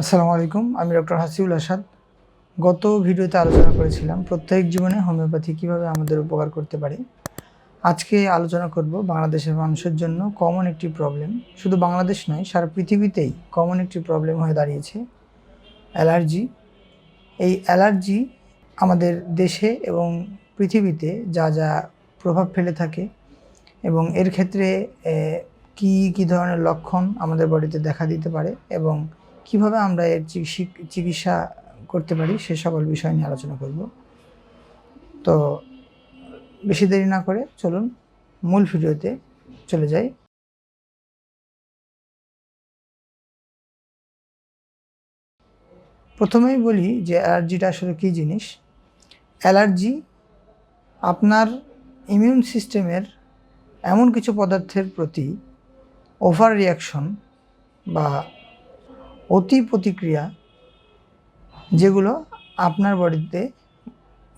আসসালামু আলাইকুম। আমি ডক্টর হাসিবুল আসাদ। গত ভিডিওতে আলোচনা করেছিলাম প্রত্যেক জীবনে হোমিওপ্যাথি কীভাবে আমাদের উপকার করতে পারে। আজকে আলোচনা করব বাংলাদেশের মানুষের জন্য কমন একটি প্রবলেম, শুধু বাংলাদেশ নয় সারা পৃথিবীতেই কমন একটি প্রবলেম হয়ে দাঁড়িয়েছে, অ্যালার্জি। এই অ্যালার্জি আমাদের দেশে এবং পৃথিবীতে যা যা প্রভাব ফেলে থাকে এবং এর ক্ষেত্রে কী ধরনের লক্ষণ আমাদের বডিতে দেখা দিতে পারে এবং কিভাবে আমরা এর চিকিৎসা করতে পারি সে সকল বিষয় নিয়ে আলোচনা করব। তো বেশি দেরি না করে চলুন মূল ভিডিওতে চলে যাই। প্রথমেই বলি যে অ্যালার্জিটা আসলে কী জিনিস। অ্যালার্জি আপনার ইমিউন সিস্টেমের এমন কিছু পদার্থের প্রতি ওভার রিয়াকশন বা অতি প্রতিক্রিয়া, যেগুলো আপনার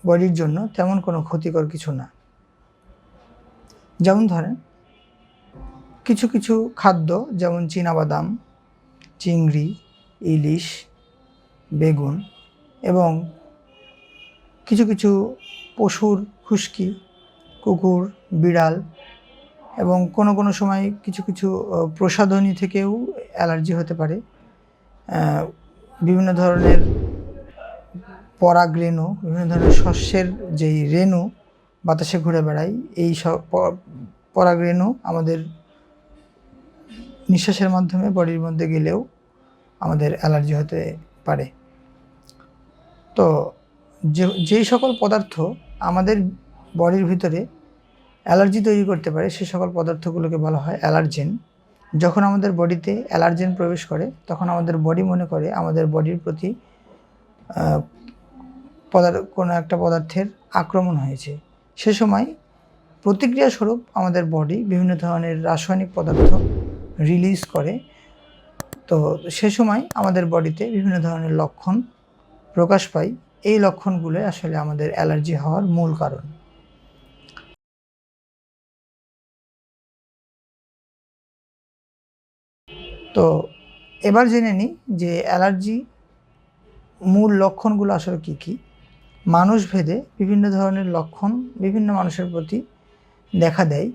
বডির জন্য তেমন কোনো ক্ষতিকর কিছু না। যেমন ধরেন কিছু কিছু খাদ্য, যেমন চীনাবাদাম, চিংড়ি, ইলিশ, বেগুন এবং কিছু কিছু পশুর খুশকি, কুকুর, বিড়াল এবং কোনো সময় কিছু কিছু প্রসাধনী থেকেও অ্যালার্জি হতে পারে। বিভিন্ন ধরনের পরাগরেণু, বিভিন্ন ধরনের শস্যের যেই রেণু বাতাসে ঘুরে বেড়ায়, এই সব পরাগরেণু আমাদের নিঃশ্বাসের মাধ্যমে বডির মধ্যে গেলেও আমাদের অ্যালার্জি হতে পারে। তো যেই সকল পদার্থ আমাদের বডির ভিতরে অ্যালার্জি তৈরি করতে পারে সে সকল পদার্থগুলোকে বলা হয় অ্যালার্জেন। যখন আমাদের বডিতে অ্যালার্জেন প্রবেশ করে তখন আমাদের বডি মনে করে আমাদের বডির প্রতি কোনো একটা পদার্থের আক্রমণ হয়েছে। সে সময় প্রতিক্রিয়া স্বরূপ আমাদের বডি বিভিন্ন ধরনের রাসায়নিক পদার্থ রিলিজ করে। তো সে সময় আমাদের বডিতে বিভিন্ন ধরনের লক্ষণ প্রকাশ পায়। এই লক্ষণগুলো আসলে আমাদের অ্যালার্জি হওয়ার মূল কারণ। তো এবার জেনে নিই যে অ্যালার্জি মূল লক্ষণগুলো আসলে কী কী। মানুষভেদে বিভিন্ন ধরনের লক্ষণ বিভিন্ন মানুষের প্রতি দেখা দেয়।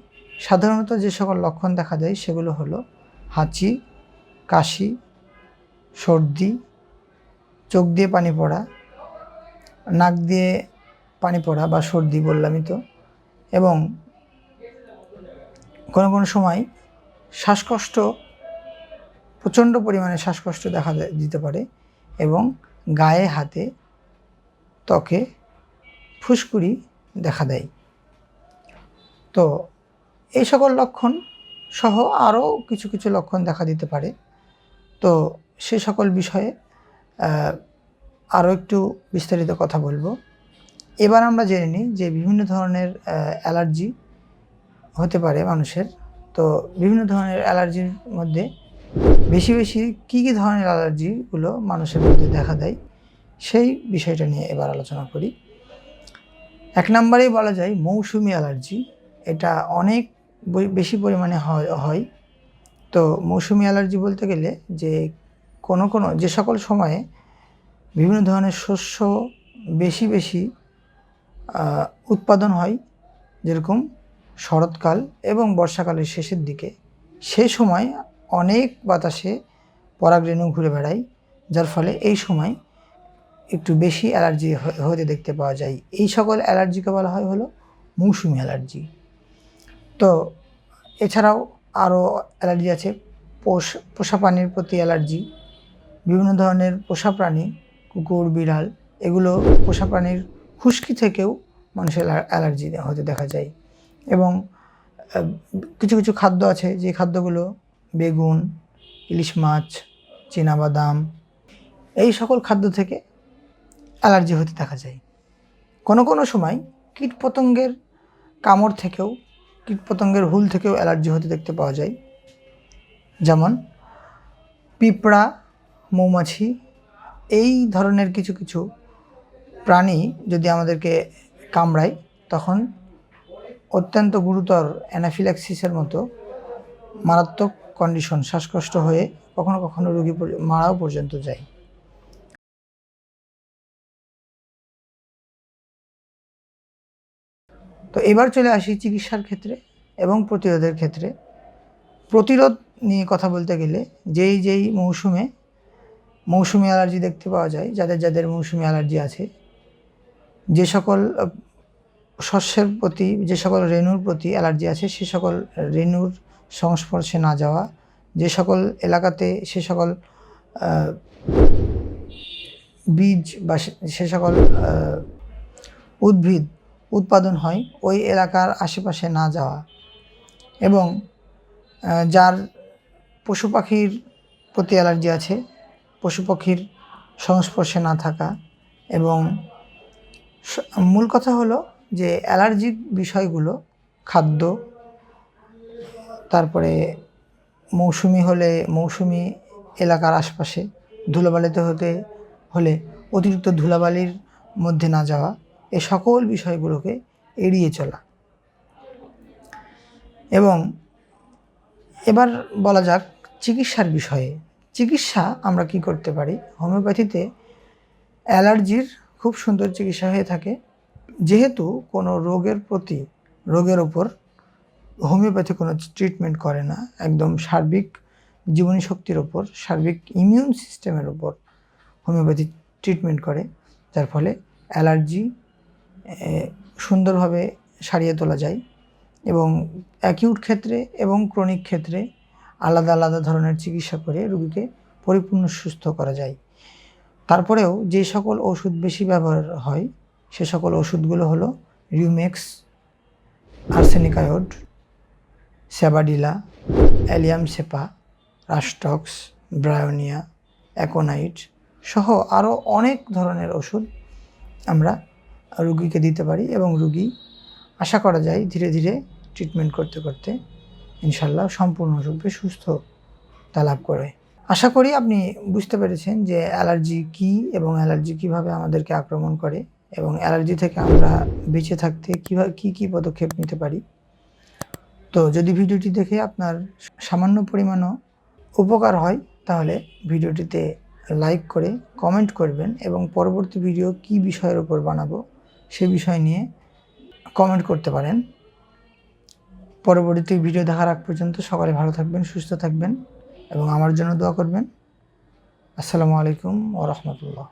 সাধারণত যে সকল লক্ষণ দেখা দেয় সেগুলো হলো হাঁচি, কাশি, সর্দি, চোখ দিয়ে পানি পড়া, নাক দিয়ে পানি পড়া বা সর্দি বললামই তো, এবং কোনো সময় শ্বাসকষ্ট, প্রচণ্ড পরিমাণে শ্বাসকষ্ট দেখা দিতে পারে এবং গায়ে, হাতে, ত্বকে ফুসকুড়ি দেখা দেয়। তো এই সকল লক্ষণ সহ আরও কিছু কিছু লক্ষণ দেখা দিতে পারে। তো সে সকল বিষয়ে আরও একটু বিস্তারিত কথা বলবো। এবার আমরা জেনে নিই যে বিভিন্ন ধরনের অ্যালার্জি হতে পারে মানুষের। তো বিভিন্ন ধরনের অ্যালার্জির মধ্যে বেশি কী ধরনের অ্যালার্জিগুলো মানুষের মধ্যে দেখা দেয় সেই বিষয়টা নিয়ে এবার আলোচনা করি। 1 নম্বরেই বলা যায় মৌসুমি অ্যালার্জি। এটা অনেক বেশি পরিমাণে হয়। তো মৌসুমি অ্যালার্জি বলতে গেলে যে যে সকল সময়ে বিভিন্ন ধরনের শস্য বেশি উৎপাদন হয়, যেরকম শরৎকাল এবং বর্ষাকালের শেষের দিকে, সে সময় অনেক বাতাসে পরাগরেণু ঘুরে বেড়ায়, যার ফলে এই সময় একটু বেশি অ্যালার্জি হতে দেখতে পাওয়া যায়। এই সকল অ্যালার্জিকে বলা হয় হলো মৌসুমি অ্যালার্জি। তো এছাড়াও আরও অ্যালার্জি আছে। পোষা প্রাণীর প্রতি অ্যালার্জি। বিভিন্ন ধরনের পোষা প্রাণী, কুকুর, বিড়াল, এগুলো পোষা প্রাণীর খুশকি থেকেও মানুষের অ্যালার্জি হতে দেখা যায়। এবং কিছু কিছু খাদ্য আছে যে খাদ্যগুলো বেগুন, ইলিশ মাছ, চীনাবাদাম, এই সকল খাদ্য থেকে অ্যালার্জি হতে দেখা যায়। কোনো সময় কীটপতঙ্গের কামড় থেকেও, কীটপতঙ্গের হুল থেকেও অ্যালার্জি হতে দেখতে পাওয়া যায়। যেমন পিঁপড়া, মৌমাছি, এই ধরনের কিছু কিছু প্রাণী যদি আমাদেরকে কামড়ায় তখন অত্যন্ত গুরুতর অ্যানাফিল্যাক্সিসের মতো মারাত্মক কন্ডিশন, শ্বাসকষ্ট হয়ে কখনো রোগী মারাও পর্যন্ত যায়। তো এবার চলে আসি চিকিৎসার ক্ষেত্রে এবং প্রতিরোধের ক্ষেত্রে। প্রতিরোধ নিয়ে কথা বলতে গেলে যেই মৌসুমি অ্যালার্জি দেখতে পাওয়া যায়, যাদের মৌসুমি অ্যালার্জি আছে, যে সকল শস্যের প্রতি, যে সকল রেণুর প্রতি অ্যালার্জি আছে, সে সকল রেণুর সংস্পর্শে না যাওয়া, যে সকল এলাকাতে সে সকল বীজ বা সে সকল উদ্ভিদ উৎপাদন হয় ওই এলাকার আশেপাশে না যাওয়া, এবং যার পশু পাখির প্রতি অ্যালার্জি আছে পশু পাখির সংস্পর্শে না থাকা। এবং মূল কথা হলো যে অ্যালার্জিক বিষয়গুলো খাদ্য, তারপরে মৌসুমি হলে মৌসুমি এলাকার আশপাশে, ধুলোবালিতে হলে অতিরিক্ত ধুলাবালির মধ্যে না যাওয়া, এ সকল বিষয়গুলোকে এড়িয়ে চলা। এবং এবার বলা যাক চিকিৎসার বিষয়ে। চিকিৎসা আমরা কি করতে পারি? হোমিওপ্যাথিতে অ্যালার্জির খুব সুন্দর চিকিৎসা হয়ে থাকে। যেহেতু কোনো রোগের ওপর হোমিওপ্যাথি কোনো ট্রিটমেন্ট করে না, একদম সার্বিক জীবনী শক্তির ওপর, সার্বিক ইমিউন সিস্টেমের ওপর হোমিওপ্যাথি ট্রিটমেন্ট করে, যার ফলে অ্যালার্জি সুন্দরভাবে সারিয়ে তোলা যায়। এবং অ্যাকিউট ক্ষেত্রে এবং ক্রনিক ক্ষেত্রে আলাদা আলাদা ধরনের চিকিৎসা করে রোগীকে পরিপূর্ণ সুস্থ করা যায়। তারপরেও যে সকল ওষুধ বেশি ব্যবহার হয় সে সকল ওষুধগুলো হলো রিউমেক্স, আর্সেনিক আয়োড, সেবাডিলা, অ্যালিয়াম সেপা, রাস্টক্স, ব্রায়োনিয়া, অ্যাকোনাইট সহ আরও অনেক ধরনের ওষুধ আমরা রুগীকে দিতে পারি, এবং রুগী আশা করা যায় ধীরে ধীরে ট্রিটমেন্ট করতে করতে ইনশাল্লাহ সম্পূর্ণরূপে সুস্থতা লাভ করে। আশা করি আপনি বুঝতে পেরেছেন যে অ্যালার্জি কী এবং অ্যালার্জি কীভাবে আমাদেরকে আক্রমণ করে, এবং অ্যালার্জি থেকে আমরা বেঁচে থাকতে কীভাবে কী পদক্ষেপ নিতে পারি। তো যদি ভিডিওটি দেখে আপনার সামান্য পরিমাণও উপকার হয় তাহলে ভিডিওটিতে লাইক করে কমেন্ট করবেন, এবং পরবর্তী ভিডিও কী বিষয়ের উপর বানাবো সে বিষয় নিয়ে কমেন্ট করতে পারেন। পরবর্তী ভিডিও দেখার আগ পর্যন্ত সকলে ভালো থাকবেন, সুস্থ থাকবেন এবং আমার জন্য দোয়া করবেন। আসসালামু আলাইকুম ওয়া রাহমাতুল্লাহ।